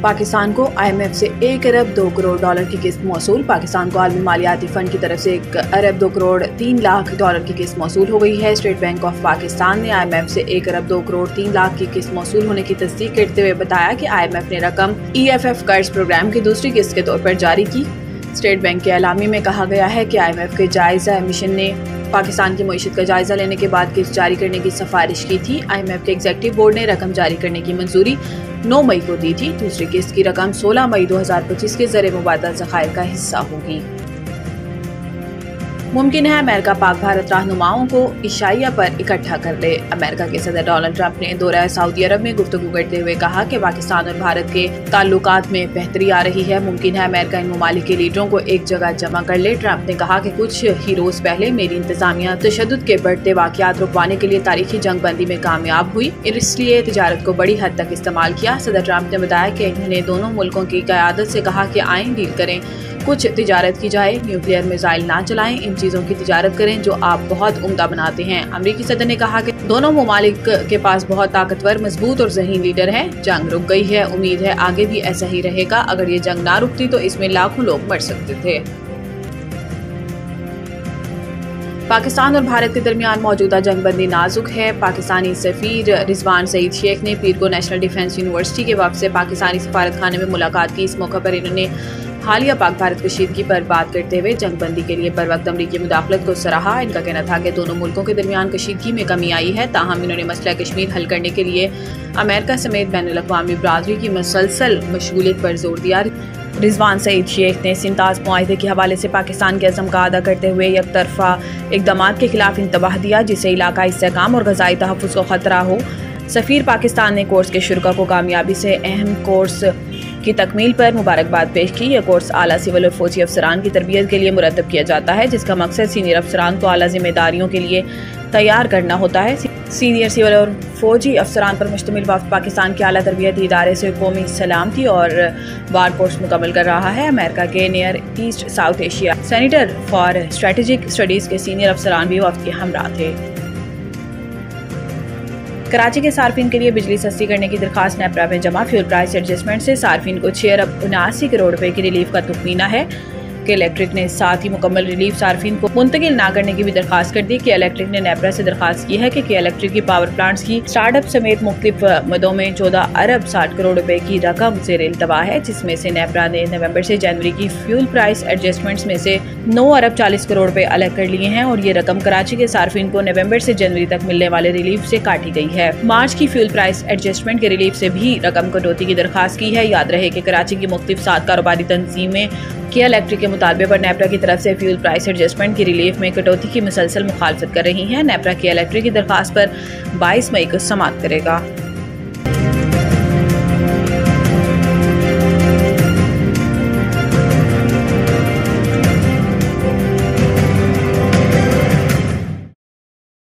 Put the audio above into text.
پاکستان کو IMF سے 1 ارب 2 crore dollar کی قسط موصول۔ پاکستان کو عالمی مالیاتی فنڈ کی طرف سے 1 ارب 2 کروڑ 3 لاکھ ڈالر کی قسط موصول ہو گئی ہے۔ اسٹیٹ بینک آف پاکستان نے IMF سے 1 ارب 2 کروڑ 3 لاکھ کی قسط موصول ہونے کی تصدیق کرتے ہوئے بتایا کہ IMF نے رقم EFF قرض پروگرام کی دوسری قسط کے طور پر جاری کی۔ اسٹیٹ بینک کے اعلامیہ میں کہا گیا ہے کہ IMF کے جائزہ مشن نے پاکستان کی معیشت کا جائزہ لینے کے بعد قسط جاری کرنے کی سفارش کی تھی۔ IMF کے ایگزیکٹو بورڈ نے رقم جاری کرنے کی منظوری 9 مئی کو دی تھی۔ دوسری قسط کی رقم 16 مئی 2025 کے زر مبادلہ ذخائر کا حصہ ہوگی۔ ممکن ہے امریکہ پاک بھارت رہنماؤں کو عشائیہ پر اکٹھا کر لے۔ امریکہ کے صدر ڈونلڈ ٹرمپ نے دورہ سعودی عرب میں گفتگو کرتے ہوئے کہا کہ پاکستان اور بھارت کے تعلقات میں بہتری آ رہی ہے۔ ممکن ہے امریکہ ان ممالک کے لیڈروں کو ایک جگہ جمع کر لے۔ ٹرمپ نے کہا کہ کچھ ہی روز پہلے میری انتظامیہ تشدد کے بڑھتے واقعات رکوانے کے لیے تاریخی جنگ بندی میں کامیاب ہوئی، اس لیے تجارت کو بڑی حد تک استعمال کیا۔ صدر ٹرمپ نے بتایا کہ انہوں نے دونوں ملکوں کی قیادت سے کہا کہ آئیں ڈیل کریں، کچھ تجارت کی جائے، نیوکلیئر میزائل نہ چلائیں، ان چیزوں کی تجارت کریں جو آپ بہت عمدہ بناتے ہیں۔ امریکی صدر نے کہا کہ دونوں ممالک کے پاس بہت طاقتور، مضبوط اور ذہین لیڈر ہیں۔ جنگ رک گئی ہے، امید ہے آگے بھی ایسا ہی رہے گا۔ اگر یہ جنگ نہ رکتی تو اس میں لاکھوں لوگ مر سکتے تھے۔ پاکستان اور بھارت کے درمیان موجودہ جنگ بندی نازک ہے۔ پاکستانی سفیر رضوان سعید شیخ نے پیر کو نیشنل ڈیفنس یونیورسٹی کے وفد سے پاکستانی سفارت خانے میں ملاقات کی۔ اس موقع پر انہوں نے حالیہ پاک بھارت کشیدگی پر بات کرتے ہوئے جنگ بندی کے لیے بروقت امریکی مداخلت کو سراہا۔ ان کا کہنا تھا کہ دونوں ملکوں کے درمیان کشیدگی میں کمی آئی ہے، تاہم انہوں نے مسئلہ کشمیر حل کرنے کے لیے امریکہ سمیت بین الاقوامی برادری کی مسلسل مشغولیت پر زور دیا۔ رضوان سعید شیخ نے سنتاز معاہدے کے حوالے سے پاکستان کے عزم کا اعادہ کرتے ہوئے یک طرفہ اقدامات کے خلاف انتباہ دیا جس سے علاقائی استحکام اور غذائی تحفظ کو خطرہ ہو۔ سفیر پاکستان نے کورس کے شرکاء کو کامیابی سے اہم کورس کی تکمیل پر مبارکباد پیش کی۔ یہ کورس اعلیٰ سول اور فوجی افسران کی تربیت کے لیے مرتب کیا جاتا ہے، جس کا مقصد سینئر افسران کو اعلیٰ ذمہ داریوں کے لیے تیار کرنا ہوتا ہے۔ سینئر سول اور فوجی افسران پر مشتمل وفد پاکستان کے اعلیٰ تربیتی ادارے سے قومی سلامتی اور وار کورس مکمل کر رہا ہے۔ امریکہ کے Near East south Asia centre for strategic studies کے سینئر افسران بھی وفد کے ہمراہ تھے۔ کراچی کے صارفین کے لیے بجلی سستی کرنے کی درخواست نیپرا میں جمع۔ فیول پرائس ایڈجسٹمنٹ سے صارفین کو 6 ارب 79 کروڑ روپے کی ریلیف کا تخمینہ ہے کہ الیکٹرک نے ساتھ ہی مکمل ریلیف صارفین کو منتقل نہ کرنے کی بھی درخواست کر دی۔ کہ الیکٹرک نے نیپرا سے درخواست کی ہے کہ الیکٹرک کی پاور پلانٹس کی سٹارٹ اپ سمیت مختلف مدوں میں 14 ارب 60 کروڑ روپے کی رقم زیر التوا ہے، جس میں سے نیپرا نے نومبر سے جنوری کی فیول پرائس ایڈجسٹمنٹس میں سے 9 ارب 40 کروڑ روپے الگ کر لیے ہیں اور یہ رقم کراچی کے صارفین کو نومبر سے جنوری تک ملنے والے ریلیف سے کاٹی گئی ہے۔ مارچ کی فیول پرائس ایڈجسٹمنٹ کے ریلیف سے بھی رقم کٹوتی کی درخواست کی ہے۔ یاد رہے کہ کراچی کی مختلف 7 کاروباری تنظیمیں کیا الیکٹرک کے مطالبے پر نیپرا کی طرف سے فیول پرائس ایڈجسٹمنٹ کی ریلیف میں کٹوتی کی مسلسل مخالفت کر رہی ہیں۔ نیپرا کی الیکٹرک کی درخواست پر 22 مئی کو سماعت کرے گا۔